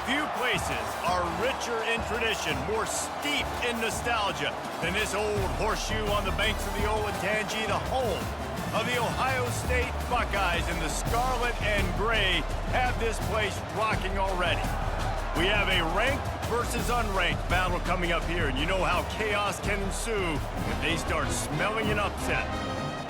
Few places are richer in tradition, more steeped in nostalgia than this old horseshoe on the banks of the Olentangy, the home of the Ohio State Buckeyes. And the scarlet and gray have this place rocking already. We have a ranked versus unranked battle coming up here, and you know how chaos can ensue when they start smelling an upset.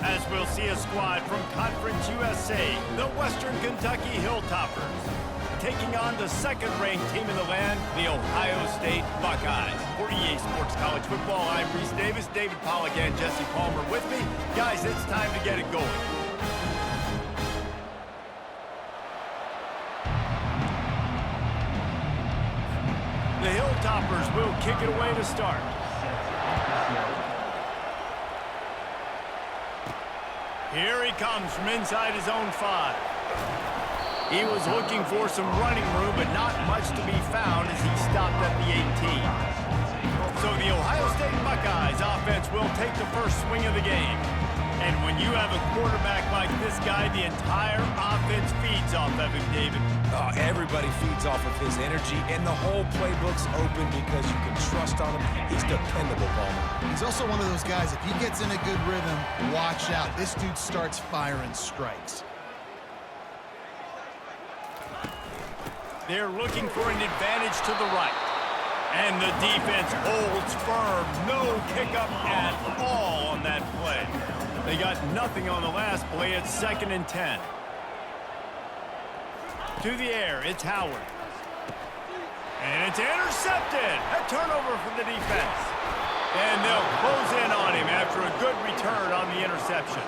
As we'll see a squad from Conference USA, the Western Kentucky Hilltoppers, taking on the second-ranked team in the land, the Ohio State Buckeyes. For EA Sports College Football, I'm Reese Davis, David Pollack, and Jesse Palmer with me. Guys, it's time to get it going. The Hilltoppers will kick it away to start. Here he comes from inside his own 5. He was looking for some running room, but not much to be found as he stopped at the 18. So the Ohio State Buckeyes offense will take the first swing of the game. And when you have a quarterback like this guy, the entire offense feeds off of him, David. Oh, everybody feeds off of his energy, and the whole playbook's open because you can trust on him. He's dependable, Palmer. He's also one of those guys, if he gets in a good rhythm, watch out. This dude starts firing strikes. They're looking for an advantage to the right. And the defense holds firm. No pickup at all on that play. They got nothing on the last play. It's 2nd and 10. To the air, it's Howard. And it's intercepted. A turnover for the defense. And they'll close in on him after a good return on the interception.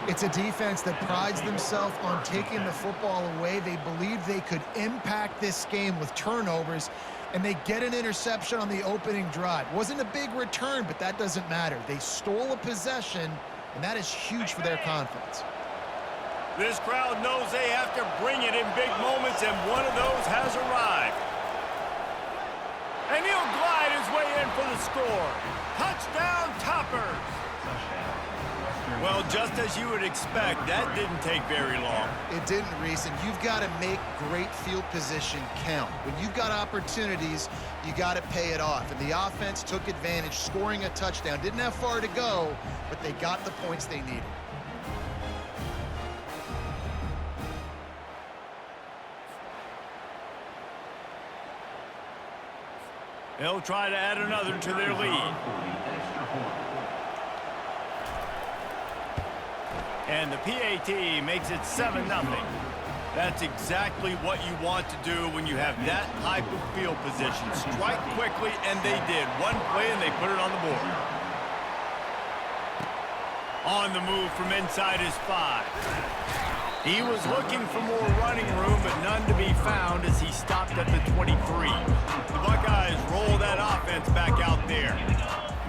It's a defense that prides themselves on taking the football away. They believe they could impact this game with turnovers, and they get an interception on the opening drive. Wasn't a big return, but that doesn't matter. They stole a possession, and that is huge for their confidence. This crowd knows they have to bring it in big moments, and one of those has arrived. And he'll glide his way in for the score. Touchdown, Toppers! Well, just as you would expect, that didn't take very long. It didn't, Reese, and you've got to make great field position count. When you've got opportunities, you got to pay it off. And the offense took advantage, scoring a touchdown. Didn't have far to go, but they got the points they needed. They'll try to add another to their lead. And the PAT makes it 7-0. That's exactly what you want to do when you have that type of field position. Strike quickly, and they did. One play, and they put it on the board. On the move from inside his 5. He was looking for more running room, but none to be found as he stopped at the 23. The Buckeyes roll that offense back out there.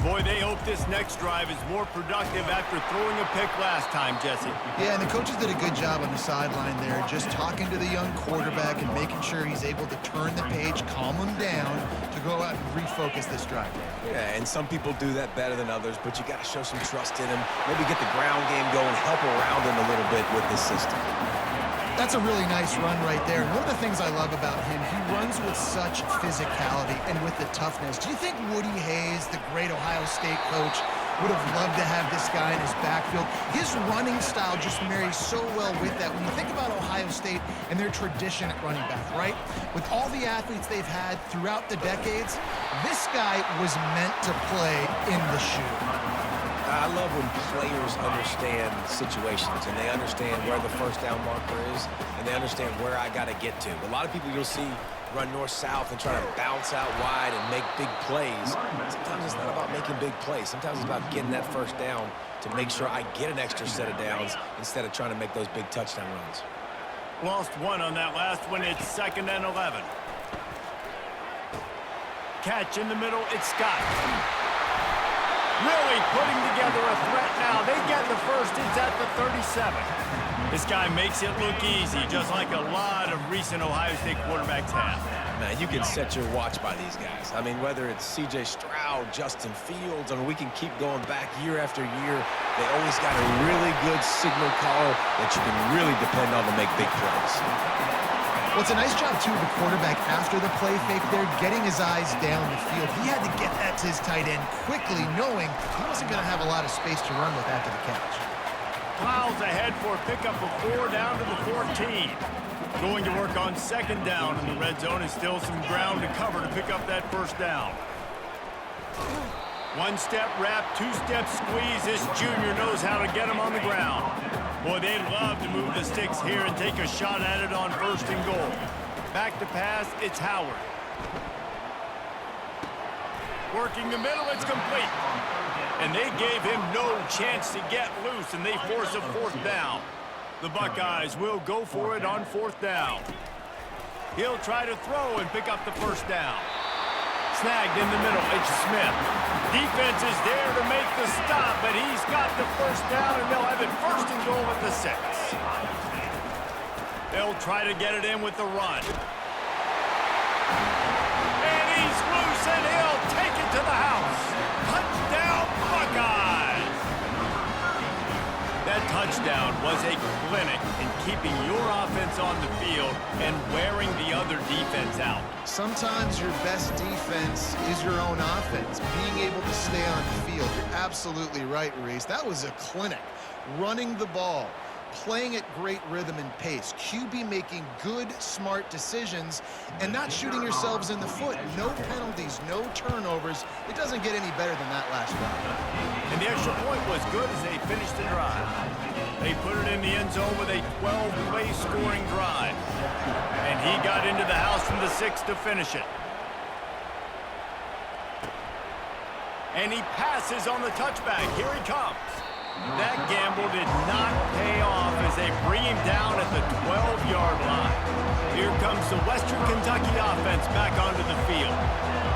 Boy, they hope this next drive is more productive after throwing a pick last time, Jesse. Yeah, and the coaches did a good job on the sideline there, just talking to the young quarterback and making sure he's able to turn the page, calm him down to go out and refocus this drive. Yeah, and some people do that better than others, but you got to show some trust in him. Maybe get the ground game going, help around him a little bit with this system. That's a really nice run right there. And one of the things I love about him, he runs with such physicality and with the toughness. Do you think Woody Hayes, the great Ohio State coach, would have loved to have this guy in his backfield? His running style just marries so well with that. When you think about Ohio State and their tradition at running back, right? With all the athletes they've had throughout the decades, this guy was meant to play in the shoe. I love when players understand situations and they understand where the first down marker is and they understand where I got to get to. A lot of people you'll see run north-south and try to bounce out wide and make big plays. Sometimes it's not about making big plays. Sometimes it's about getting that first down to make sure I get an extra set of downs instead of trying to make those big touchdown runs. Lost one on that last one. It's 2nd and 11. Catch in the middle. It's Scott. Really putting together a threat now. They get the first. It's at the 37. This guy makes it look easy, just like a lot of recent Ohio State quarterbacks have. Man, you can set your watch by these guys. I mean, whether it's C.J. Stroud, Justin Fields, I mean, we can keep going back year after year. They always got a really good signal caller that you can really depend on to make big plays. Well, it's a nice job, too, of the quarterback after the play fake there, getting his eyes down the field. He had to get that to his tight end quickly, knowing he wasn't going to have a lot of space to run with after the catch. Plows ahead for a pickup of 4 down to the 14. Going to work on 2nd down in the red zone, and still some ground to cover to pick up that 1st down. 1-step wrap, 2-step squeeze. This junior knows how to get him on the ground. Boy, they'd love to move the sticks here and take a shot at it on 1st and goal. Back to pass, it's Howard. Working the middle, it's complete. And they gave him no chance to get loose, and they force a 4th down. The Buckeyes will go for it on 4th down. He'll try to throw and pick up the 1st down. Snagged in the middle, it's Smith. Defense is there to make the stop, but he's got the 1st down, and they'll have it 1st and goal at the 6. They'll try to get it in with the run. And he's loose, and he'll take it to the house. Touchdown, Buckeyes! That touchdown was a clinic in keeping your offense on the field and wearing the other defense out. Sometimes your best defense is your own offense, being able to stay on the field. You're absolutely right, Reese. That was a clinic. Running the ball, playing at great rhythm and pace. QB making good, smart decisions and not shooting yourselves in the foot. No penalties, no turnovers. It doesn't get any better than that last drive. And the extra point was good as they finished the drive. They put it in the end zone with a 12-play scoring drive. And he got into the house from the 6 to finish it. And he passes on the touchback. Here he comes. That gamble did not pay off as they bring him down at the 12-yard line. Here comes the Western Kentucky offense back onto the field.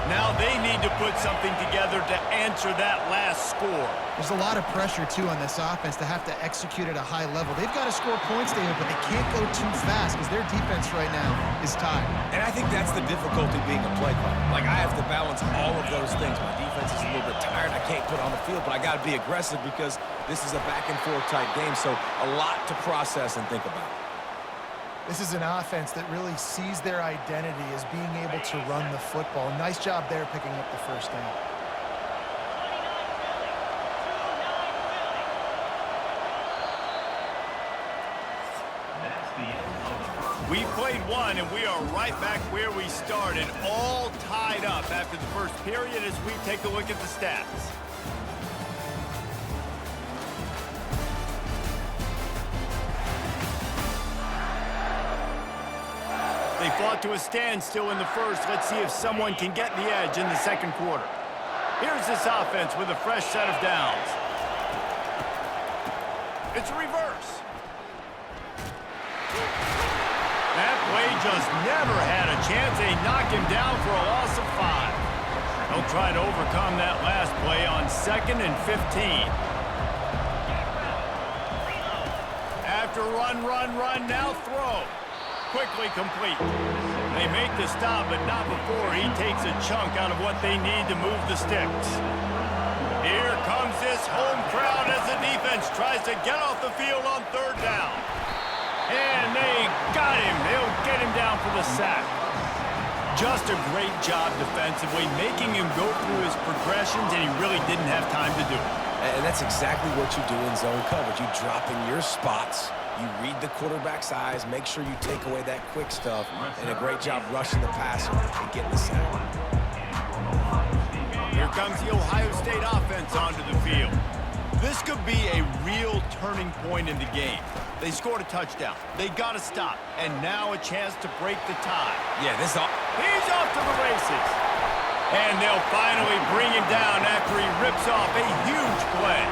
Now they need to put something together to answer that last score. There's a lot of pressure, too, on this offense to have to execute at a high level. They've got to score points, David, but they can't go too fast because their defense right now is tired. And I think that's the difficulty being a play caller. Like, I have to balance all of those things. My defense is a little bit tired. I can't put on the field, but I got to be aggressive because this is a back-and-forth type game, so a lot to process and think about. This is an offense that really sees their identity as being able to run the football. Nice job there picking up the 1st down. We played one, and we are right back where we started, all tied up after the 1st period as we take a look at the stats. They fought to a standstill in the 1st. Let's see if someone can get the edge in the 2nd quarter. Here's this offense with a fresh set of downs. It's a reverse. That play just never had a chance. They knock him down for a loss of 5. They'll try to overcome that last play on 2nd and 15. After run, now throw. Quickly complete. They make the stop, but not before he takes a chunk out of what they need to move the sticks. Here comes this home crowd as the defense tries to get off the field on 3rd down. And they got him. They'll get him down for the sack. Just a great job defensively, making him go through his progressions, and he really didn't have time to do it. And that's exactly what you do in zone coverage. You drop in your spots. You read the quarterback's eyes, make sure you take away that quick stuff, and a great job rushing the passer and getting the sack. Here comes the Ohio State offense onto the field. This could be a real turning point in the game. They scored a touchdown. They got to stop, and now a chance to break the tie. Yeah, He's off to the races. And they'll finally bring him down after he rips off a huge play.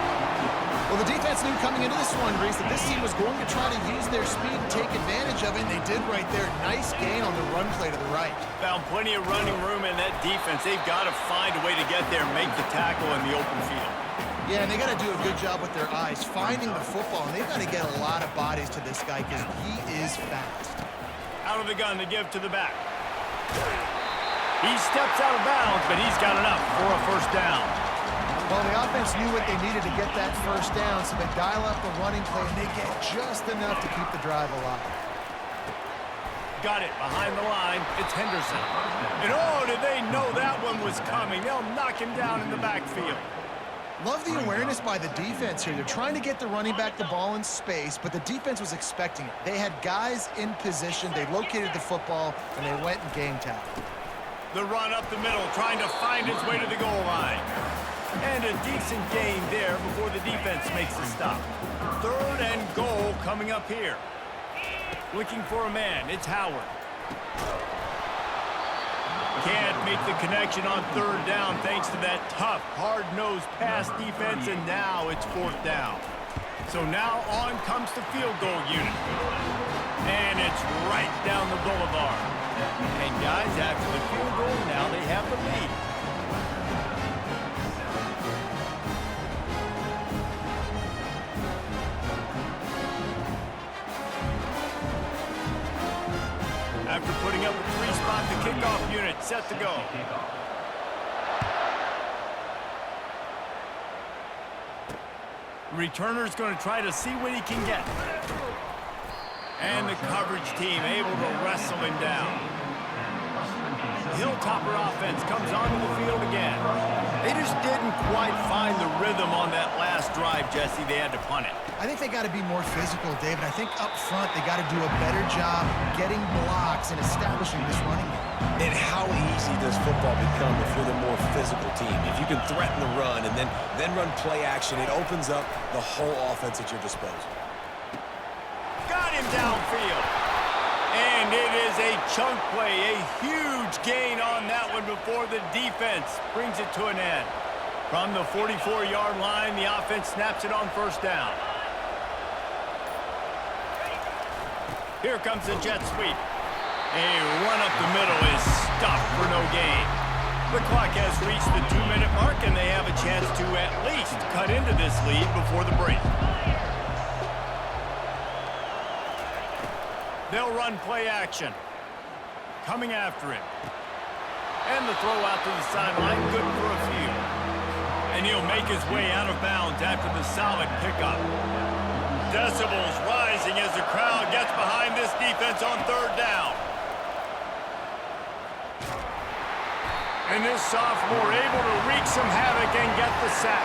Well, the defense knew coming into this one, Reese, that this team was going to try to use their speed and take advantage of it, and they did right there. Nice gain on the run play to the right. Found plenty of running room in that defense. They've got to find a way to get there and make the tackle in the open field. Yeah, and they got to do a good job with their eyes, finding the football, and they've got to get a lot of bodies to this guy because he is fast. Out of the gun to give to the back. He steps out of bounds, but he's got enough for a 1st down. Well, the offense knew what they needed to get that 1st down, so they dial up the running play, and they get just enough to keep the drive alive. Got it behind the line. It's Henderson. And oh, did they know that one was coming? They'll knock him down in the backfield. Love the awareness by the defense here. They're trying to get the running back the ball in space, but the defense was expecting it. They had guys in position. They located the football, and they went and game tackled. The run up the middle, trying to find its way to the goal line. And a decent gain there before the defense makes the stop. 3rd and goal coming up here. Looking for a man. It's Howard. Can't make the connection on 3rd down thanks to that tough, hard-nosed pass defense, and now it's 4th down. So now on comes the field goal unit. And it's right down the boulevard. And guys, after the field goal, now they have the lead. After putting up a 3-spot, the kickoff unit set to go. Returner's going to try to see what he can get. And the coverage team able to wrestle him down. Hilltopper offense comes onto the field again. They just didn't quite find the rhythm on that last drive, Jesse. They had to punt it. I think they got to be more physical, David. I think up front they got to do a better job getting blocks and establishing this running game. And how easy does football become if you're the more physical team? If you can threaten the run and then run play action, it opens up the whole offense at your disposal. Got him downfield. And it is a chunk play, a huge gain on that one before the defense brings it to an end. From the 44-yard line, the offense snaps it on 1st down. Here comes the jet sweep. A run up the middle is stopped for no gain. The clock has reached the 2-minute mark, and they have a chance to at least cut into this lead before the break. They'll run play action. Coming after it. And the throw out to the sideline, good for a few. And he'll make his way out of bounds after the solid pickup. Decibels rising as the crowd gets behind this defense on 3rd down. And this sophomore able to wreak some havoc and get the sack.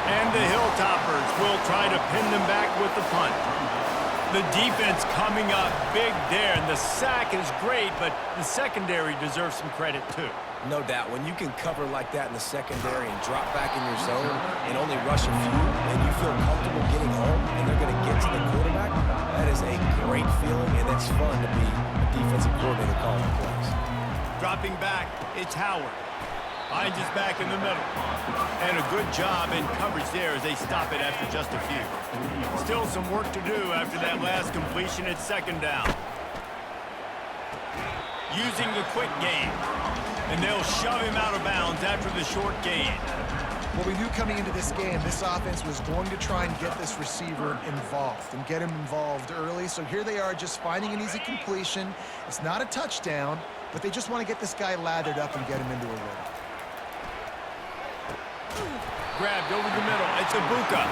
And the Hilltoppers will try to pin them back with the punt. The defense coming up big there, and the sack is great, but the secondary deserves some credit too. No doubt. When you can cover like that in the secondary and drop back in your zone and only rush a few, and you feel comfortable getting home and they're going to get to the quarterback, that is a great feeling, and it's fun to be a defensive coordinator calling plays. Dropping back, it's Howard. Finds his back in the middle. And a good job in coverage there as they stop it after just a few. Still some work to do after that last completion at 2nd down. Using the quick game. And they'll shove him out of bounds after the short gain. Well, we knew coming into this game, this offense was going to try and get this receiver involved and get him involved early. So here they are just finding an easy completion. It's not a touchdown, but they just want to get this guy lathered up and get him into a rhythm. Grabbed over the middle. It's Ibuka.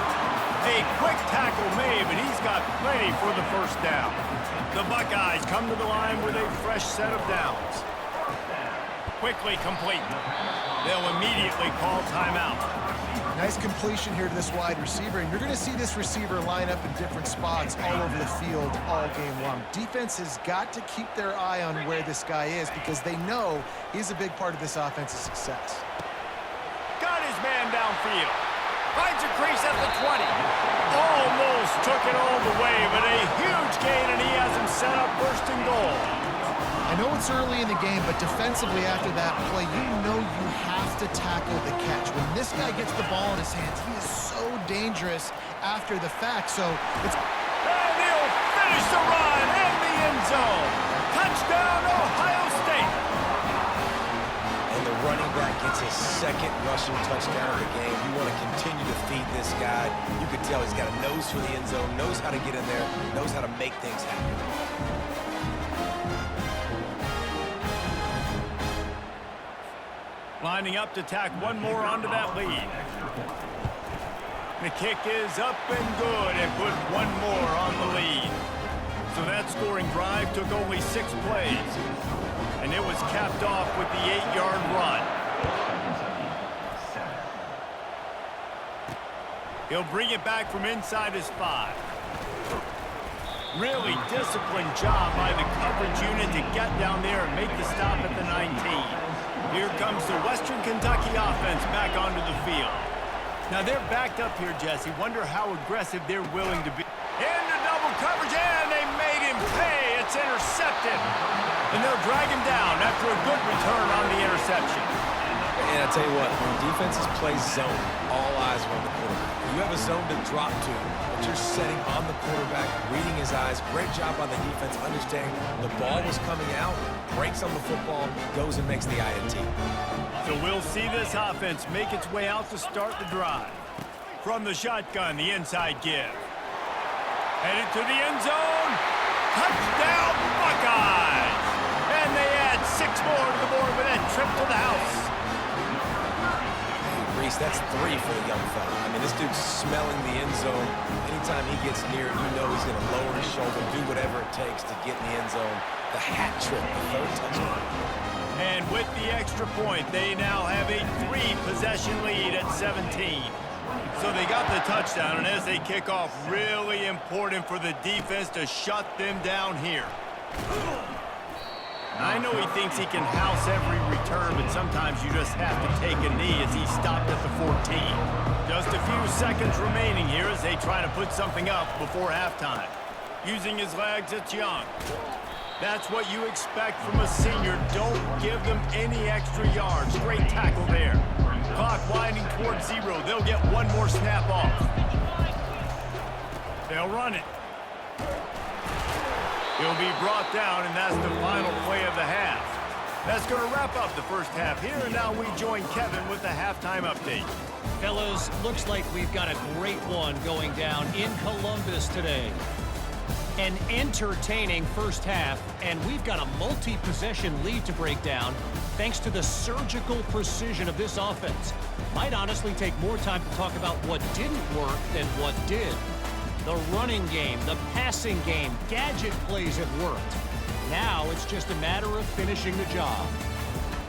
A quick tackle made, but he's got plenty for the 1st down. The Buckeyes come to the line with a fresh set of downs. Quickly complete. They'll immediately call timeout. Nice completion here to this wide receiver, and you're going to see this receiver line up in different spots all over the field all game long. Defense has got to keep their eye on where this guy is because they know he's a big part of this offense's success. Got his man downfield. Finds a crease at the 20. Almost took it all the way, but a huge gain, and he has him set up 1st and goal. I know it's early in the game, but defensively after that play, you know you have to tackle the catch. When this guy gets the ball in his hands, he is so dangerous after the fact. So it's... And he'll finish the run in the end zone. Touchdown, Ohio State. And the running back gets his 2nd rushing touchdown of the game. You want to continue to feed this guy. You can tell he's got a nose for the end zone, knows how to get in there, knows how to make things happen. Lining up to tack one more onto that lead. The kick is up and good and put one more on the lead. So that scoring drive took only 6 plays. And it was capped off with the 8-yard run. He'll bring it back from inside his 5. Really disciplined job by the coverage unit to get down there and make the stop at the 19. Here comes the Western Kentucky offense back onto the field. Now they're backed up here, Jesse. Wonder how aggressive they're willing to be. Into double coverage, and they made him pay. It's intercepted. And they'll drag him down after a good return on the interception. And I tell you what, when defenses play zone, all eyes are on the quarterback. You have a zone to drop to, but you're setting on the quarterback, reading his eyes. Great job on the defense, understanding the ball was coming out, breaks on the football, goes and makes the INT. So we'll see this offense make its way out to start the drive. From the shotgun, the inside give. Headed to the end zone. Touchdown, Buckeyes! And they add 6 more to the board with that trip to the house. Reese, that's 3 for the young fella. I mean, this dude's smelling the end zone. Anytime he gets near it, you know he's going to lower his shoulder, do whatever it takes to get in the end zone. The hat trick, the 3rd touchdown. And with the extra point, they now have a 3-possession lead at 17. So they got the touchdown, and as they kick off, really important for the defense to shut them down here. I know he thinks he can house every return, but sometimes you just have to take a knee as he stopped at the 14. Just a few seconds remaining here as they try to put something up before halftime. Using his legs, it's Young. That's what you expect from a senior. Don't give them any extra yards. Great tackle there. Clock winding towards 0. They'll get one more snap off. They'll run it. He'll be brought down, and that's the final play of the half. That's going to wrap up the first half here, and now we join Kevin with the halftime update. Fellas, looks like we've got a great one going down in Columbus today. An entertaining first half, and we've got a multi-possession lead to break down thanks to the surgical precision of this offense. Might honestly take more time to talk about what didn't work than what did. The running game, the passing game, gadget plays have worked. Now it's just a matter of finishing the job.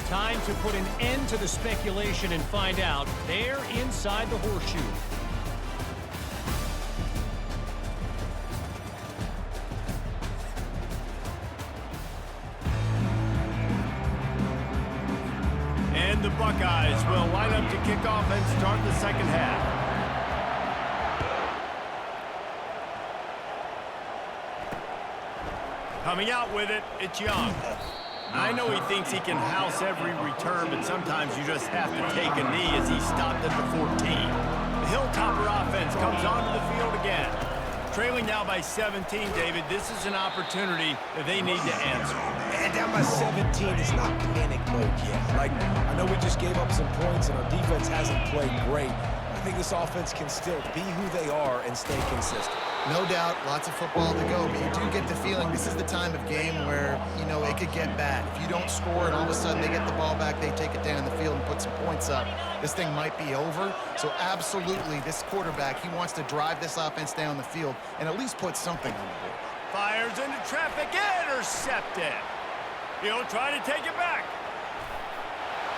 Time to put an end to the speculation and find out there inside the horseshoe. And the Buckeyes will line up to kick off and start the second half. Coming out with it, it's Young. I know he thinks he can house every return, but sometimes you just have to take a knee as he stopped at the 14. The Hilltopper offense comes onto the field again. Trailing now by 17, David, this is an opportunity that they need to answer. And down by 17, it's not panic mode yet. Like, I know we just gave up some points and our defense hasn't played great. I think this offense can still be who they are and stay consistent. No doubt, lots of football to go, but you do get the feeling this is the time of game where, you know, it could get bad. If you don't score and all of a sudden they get the ball back, they take it down the field and put some points up, this thing might be over. So absolutely, this quarterback, he wants to drive this offense down the field and at least put something on the board. Fires into traffic, intercepted. He'll try to take it back.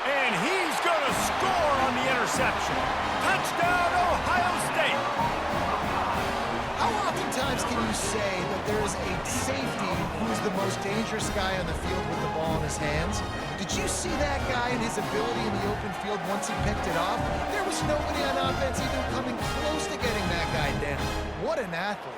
And he's going to score on the interception. Touchdown, Ohio State. How oftentimes can you say that there is a safety who's the most dangerous guy on the field with the ball in his hands? Did you see that guy and his ability in the open field once he picked it off? There was nobody on offense even coming close to getting that guy down. What an athlete.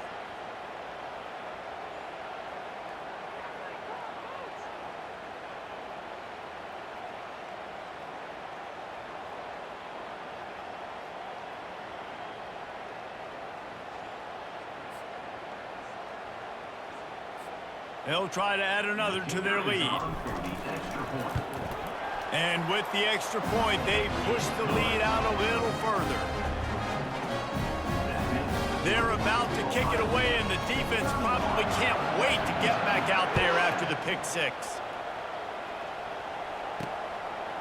They'll try to add another to their lead. And with the extra point, they push the lead out a little further. They're about to kick it away, and the defense probably can't wait to get back out there after the pick six.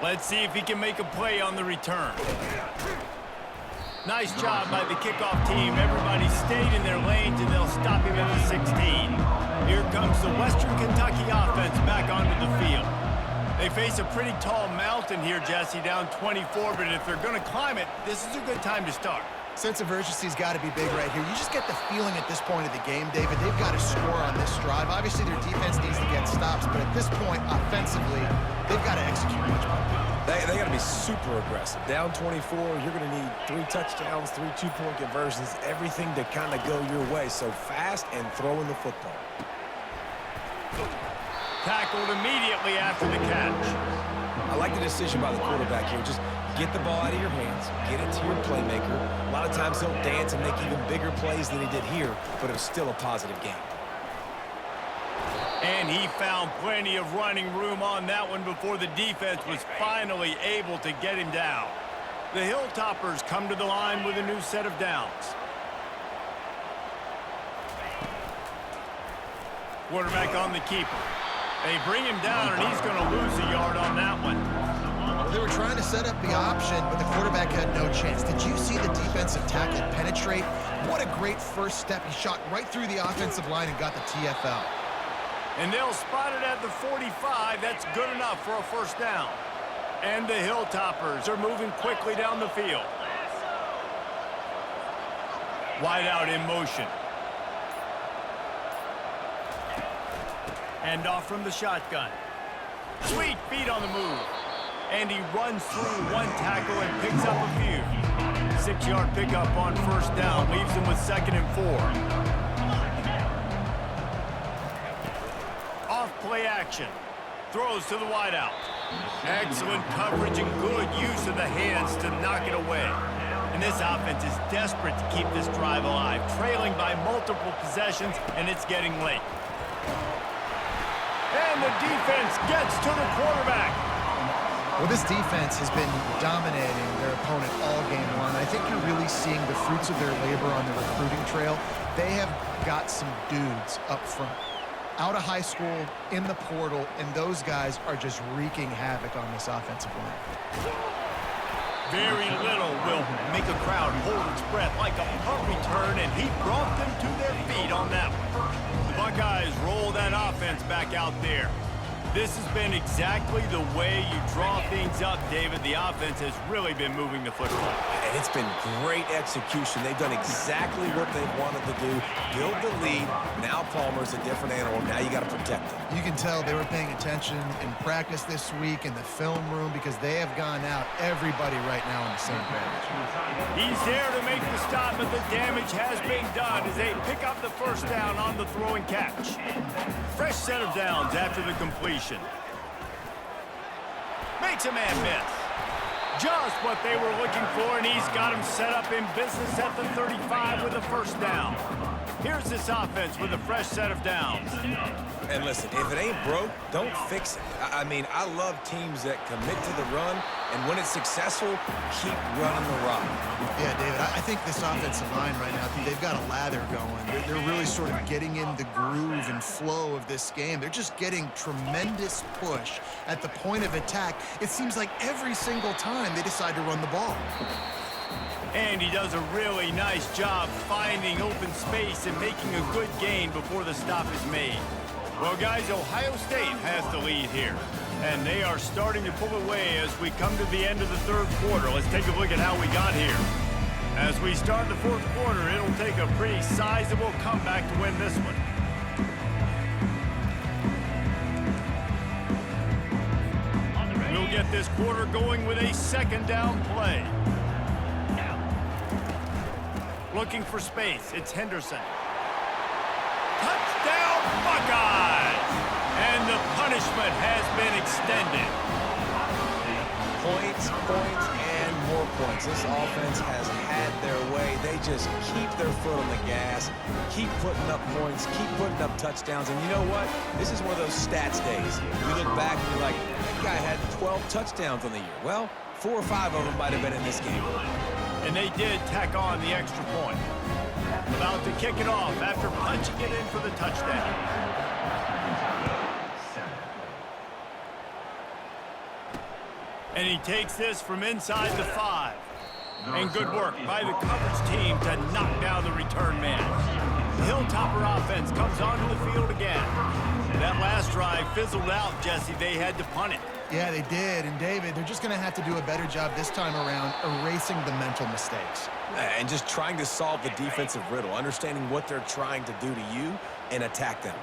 Let's see if he can make a play on the return. Nice job by the kickoff team. Everybody stayed in their lanes, and they'll stop him at the 16. Here comes the Western Kentucky offense back onto the field. They face a pretty tall mountain here, Jesse, down 24, but if they're going to climb it, this is a good time to start. Sense of urgency's got to be big right here. You just get the feeling at this point of the game, David, they've got to score on this drive. Obviously, their defense needs to get stops, but at this point, offensively, they've got to execute much better. They got to be super aggressive. Down 24, you're going to need 3 touchdowns, 3 two-point conversions, everything to kind of go your way. So fast and throwing the football. Tackled immediately after the catch. I like the decision by the quarterback here. Just get the ball out of your hands, get it to your playmaker. A lot of times he'll dance and make even bigger plays than he did here, but it was still a positive game. And he found plenty of running room on that one before the defense was finally able to get him down. The Hilltoppers come to the line with a new set of downs. Quarterback on the keeper. They bring him down, and he's going to lose a yard on that one. Well, they were trying to set up the option, but the quarterback had no chance. Did you see the defensive tackle penetrate? What a great first step. He shot right through the offensive line and got the TFL. And they'll spot it at the 45. That's good enough for a first down. And the Hilltoppers are moving quickly down the field. Wide out in motion. Hand off from the shotgun. Sweet feet on the move. And he runs through one tackle and picks up a few. 6-yard pickup on first down. Leaves him with 2nd and 4. Play action. Throws to the wideout. Excellent coverage and good use of the hands to knock it away. And this offense is desperate to keep this drive alive, trailing by multiple possessions, and it's getting late. And the defense gets to the quarterback. Well, this defense has been dominating their opponent all game long. I think you're really seeing the fruits of their labor on the recruiting trail. They have got some dudes up front, out of high school, in the portal, and those guys are just wreaking havoc on this offensive line. Very little will make a crowd hold its breath like a punt return, and he brought them to their feet on that one. The Buckeyes roll that offense back out there. This has been exactly the way you draw things up, David. The offense has really been moving the football. And it's been great execution. They've done exactly what they've wanted to do. Build the lead. Now Palmer's a different animal. Now you got to protect him. You can tell they were paying attention in practice this week in the film room because they have gone out, everybody right now on the same page. He's there to make the stop, but the damage has been done as they pick up the first down on the throw and catch. Fresh set of downs after the completion. Makes a man miss. Just what they were looking for, and he's got him set up in business at the 35 with a first down. Here's this offense with a fresh set of downs. And listen, if it ain't broke, don't fix it. I mean, I love teams that commit to the run, and when it's successful, keep running the rock. Yeah, David, I think this offensive line right now, they've got a lather going. They're really sort of getting in the groove and flow of this game. They're just getting tremendous push at the point of attack. It seems like every single time they decide to run the ball. And he does a really nice job finding open space and making a good gain before the stop is made. Well, guys, Ohio State has the lead here, and they are starting to pull away as we come to the end of the third quarter. Let's take a look at how we got here. As we start the fourth quarter, it'll take a pretty sizable comeback to win this one. We'll get this quarter going with a second down play. Looking for space, it's Henderson. Touchdown, Buckeyes! And the punishment has been extended. Points, and more points. This offense has had their way. They just keep their foot on the gas, keep putting up points, keep putting up touchdowns. And you know what? This is one of those stats days. You look back and you're like, that guy had 12 touchdowns on the year. Well, 4 or 5 of them might have been in this game. And they did tack on the extra point. About to kick it off after punching it in for the touchdown. And he takes this from inside the 5. And good work by the coverage team to knock down the return man. The Hilltopper offense comes onto the field again. That last drive fizzled out, Jesse. They had to punt it. Yeah, they did. And, David, they're just going to have to do a better job this time around erasing the mental mistakes. And just trying to solve the defensive riddle, understanding what they're trying to do to you and attack them.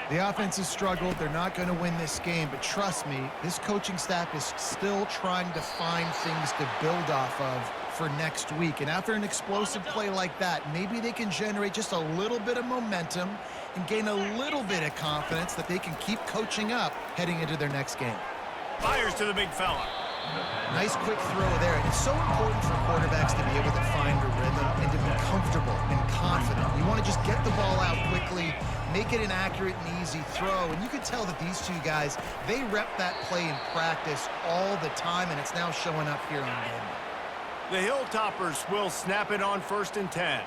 The offense has struggled. They're not going to win this game. But trust me, this coaching staff is still trying to find things to build off of for next week. And after an explosive play like that, maybe they can generate just a little bit of momentum and gain a little bit of confidence that they can keep coaching up heading into their next game. Fires to the big fella. Nice quick throw there. And it's so important for quarterbacks to be able to find a rhythm and to be comfortable and confident. You want to just get the ball out quickly, make it an accurate and easy throw. And you can tell that these two guys, they rep that play in practice all the time, and it's now showing up here on game. The Hilltoppers will snap it on 1st and 10.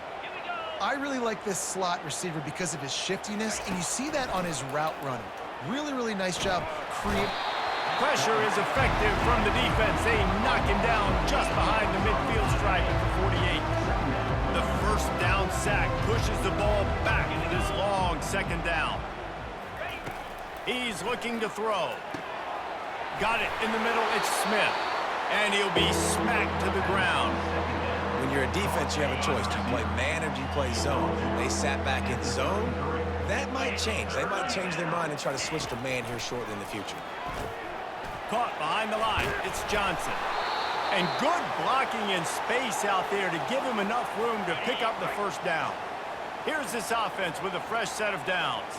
I really like this slot receiver because of his shiftiness, and you see that on his route running. Really, really nice job. Pressure is effective from the defense. They knock him down just behind the midfield stripe at the 48. The first down sack pushes the ball back into this long 2nd down. He's looking to throw. Got it in the middle. It's Smith. And he'll be smacked to the ground. When you're a defense, you have a choice. Do you play man or do you play zone? They sat back in zone. That might change. They might change their mind and try to switch to man here shortly in the future. Caught behind the line. It's Johnson. And good blocking in space out there to give him enough room to pick up the 1st down. Here's this offense with a fresh set of downs.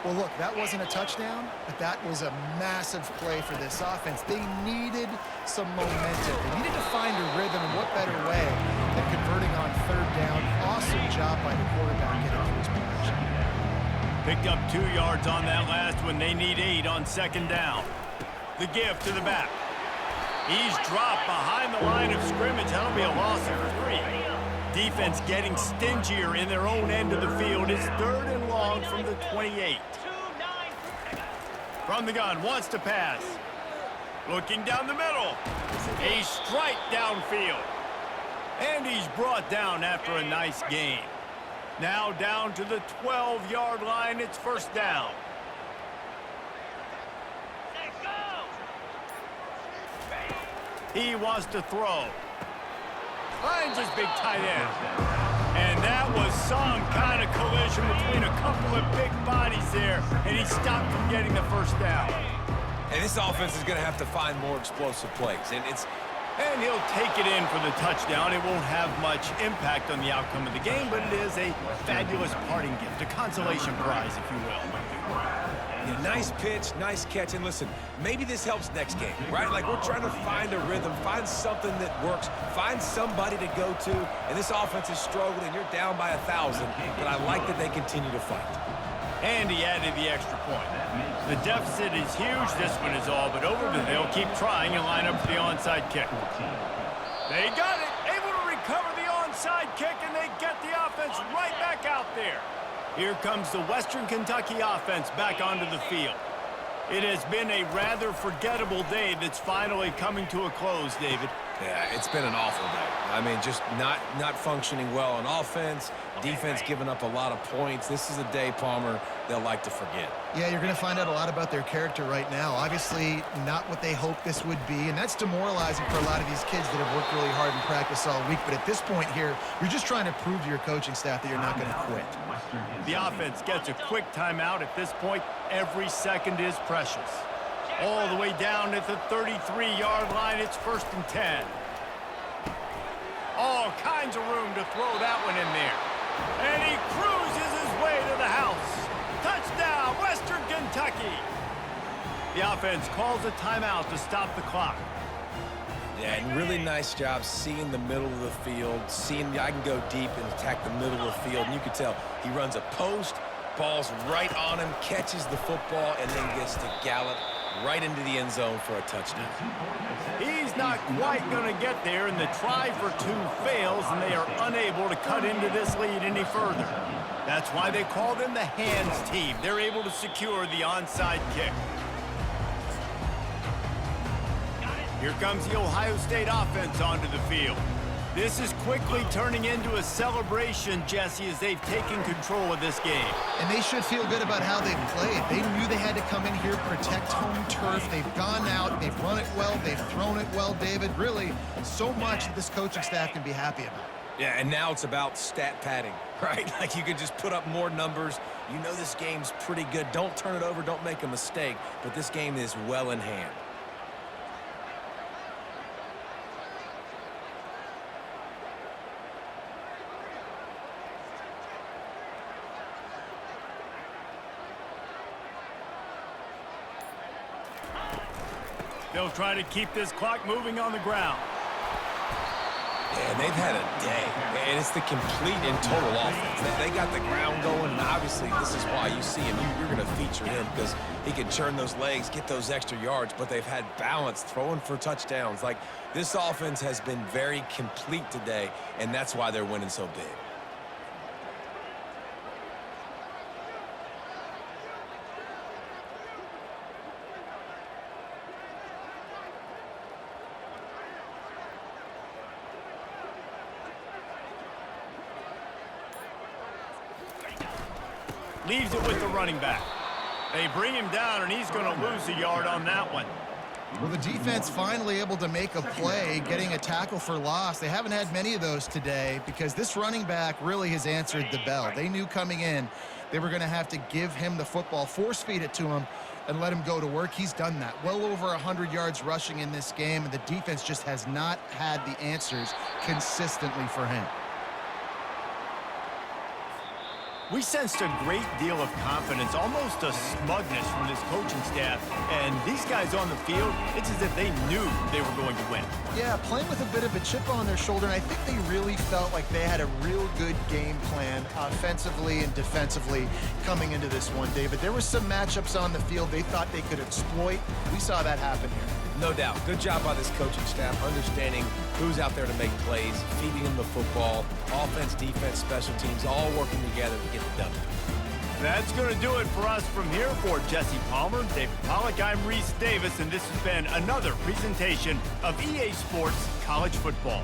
Well, look, that wasn't a touchdown, but that was a massive play for this offense. They needed some momentum. They needed to find a rhythm, and what better way than converting on 3rd down. Awesome job by the quarterback getting to his position. Picked up 2 yards on that last one. They need 8 on 2nd down. The give to the back. He's dropped behind the line of scrimmage. That'll be a loss of 3. Defense getting stingier in their own end of the field. It's 3rd and long from the 28. From the gun, wants to pass. Looking down the middle. A strike downfield. And he's brought down after a nice gain. Now down to the 12-yard line. It's 1st down. He wants to throw. Finds his big tight end. And that was some kind of collision between a couple of big bodies there, and he stopped from getting the 1st down. And this offense is going to have to find more explosive plays. And he'll take it in for the touchdown. It won't have much impact on the outcome of the game, but it is a fabulous parting gift, a consolation prize, if you will. Yeah, nice pitch, nice catch. And listen, maybe this helps next game, right? Like, we're trying to find a rhythm, find something that works, find somebody to go to. And this offense is struggling, and you're down by 1,000. But I like that they continue to fight. And he added the extra point. The deficit is huge. This one is all but over, but they'll keep trying and line up for the onside kick. They got it. Able to recover the onside kick, and they get the offense right back out there. Here comes the Western Kentucky offense back onto the field. It has been a rather forgettable day that's finally coming to a close, David. Yeah, it's been an awful day. I mean, just not functioning well on offense, defense giving up a lot of points. This is a day, Palmer, they'll like to forget. Yeah, you're going to find out a lot about their character right now. Obviously, not what they hoped this would be, and that's demoralizing for a lot of these kids that have worked really hard in practice all week. But at this point here, you're just trying to prove to your coaching staff that you're not going to quit. The offense gets a quick timeout. At this point, every second is precious. All the way down at the 33-yard line, it's 1st and 10. All kinds of room to throw that one in there. And he cruises his way to the house. Touchdown, Western Kentucky. The offense calls a timeout to stop the clock. Yeah, and really nice job seeing the middle of the field, seeing I can go deep and attack the middle of the field. And you can tell he runs a post, ball's right on him, catches the football, and then gets to gallop right into the end zone for a touchdown. He's not quite going to get there, and the try for 2 fails, and they are unable to cut into this lead any further. That's why they call them the hands team. They're able to secure the onside kick. Here comes the Ohio State offense onto the field. This is quickly turning into a celebration, Jesse, as they've taken control of this game. And they should feel good about how they've played. They knew they had to come in here, protect home turf. They've gone out, they've run it well, they've thrown it well, David. Really, so much that this coaching staff can be happy about. Yeah, and now it's about stat padding, right? Like you can just put up more numbers. You know this game's pretty good. Don't turn it over, don't make a mistake, but this game is well in hand. They'll try to keep this clock moving on the ground. Yeah, they've had a day, and it's the complete and total offense. They got the ground going, and obviously this is why you see him. You're going to feature him because he can churn those legs, get those extra yards, but they've had balance, throwing for touchdowns. Like, this offense has been very complete today, and that's why they're winning so big. Leaves it with the running back. They bring him down, and he's going to lose a yard on that one. Well, the defense finally able to make a play, getting a tackle for loss. They haven't had many of those today because this running back really has answered the bell. They knew coming in they were going to have to give him the football, force feed it to him, and let him go to work. He's done that. Well over 100 yards rushing in this game, and the defense just has not had the answers consistently for him. We sensed a great deal of confidence, almost a smugness from this coaching staff. And these guys on the field, it's as if they knew they were going to win. Yeah, playing with a bit of a chip on their shoulder, and I think they really felt like they had a real good game plan offensively and defensively coming into this one, David. There were some matchups on the field they thought they could exploit. We saw that happen here. No doubt. Good job by this coaching staff, understanding who's out there to make plays, feeding them the football, offense, defense, special teams, all working together to get the W. That's going to do it for us from here. For Jesse Palmer, David Pollack, I'm Reese Davis, and this has been another presentation of EA Sports College Football.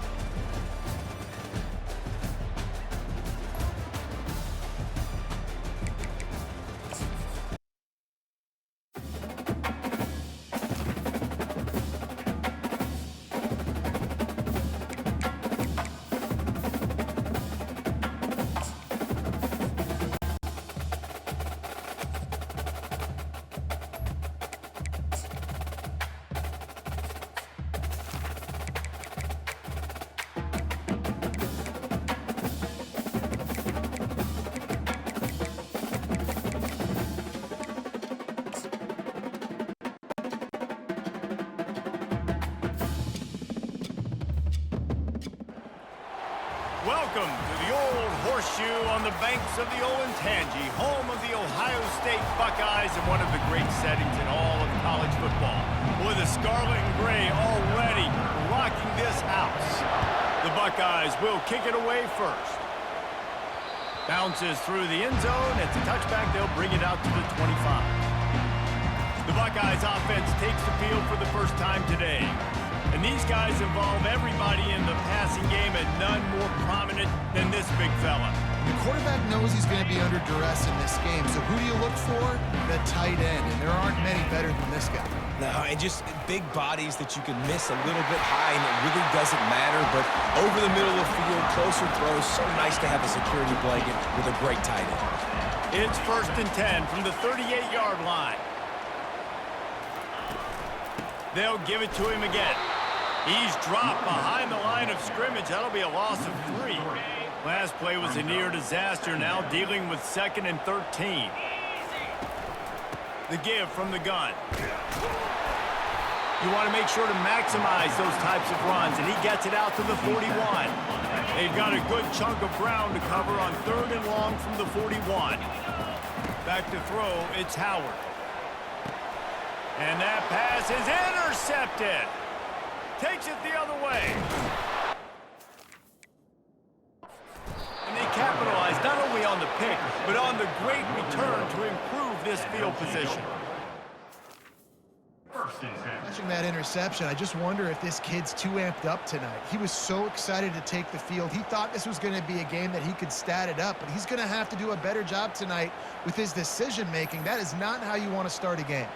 Welcome to the Old Horseshoe on the banks of the Olentangy, home of the Ohio State Buckeyes and one of the great settings in all of college football. With the scarlet and gray already rocking this house. The Buckeyes will kick it away first. Bounces through the end zone. It's a touchback. They'll bring it out to the 25. The Buckeyes offense takes the field for the first time today. And these guys involve everybody in the passing game, and none more prominent than this big fella. The quarterback knows he's going to be under duress in this game, so who do you look for? The tight end, and there aren't many better than this guy. No, and just big bodies that you can miss a little bit high, and it really doesn't matter, but over the middle of the field, closer throws, so nice to have a security blanket with a great tight end. It's 1st and 10 from the 38-yard line. They'll give it to him again. He's dropped behind the line of scrimmage. That'll be a loss of 3. Last play was a near disaster. Now dealing with 2nd and 13. The give from the gun. You want to make sure to maximize those types of runs, and he gets it out to the 41. They've got a good chunk of ground to cover on 3rd and long from the 41. Back to throw, it's Howard. And that pass is intercepted. Takes it the other way. And they capitalize not only on the pick, but on the great return to improve this field position. Watching that interception, I just wonder if this kid's too amped up tonight. He was so excited to take the field. He thought this was going to be a game that he could stat it up, but he's going to have to do a better job tonight with his decision-making. That is not how you want to start a game.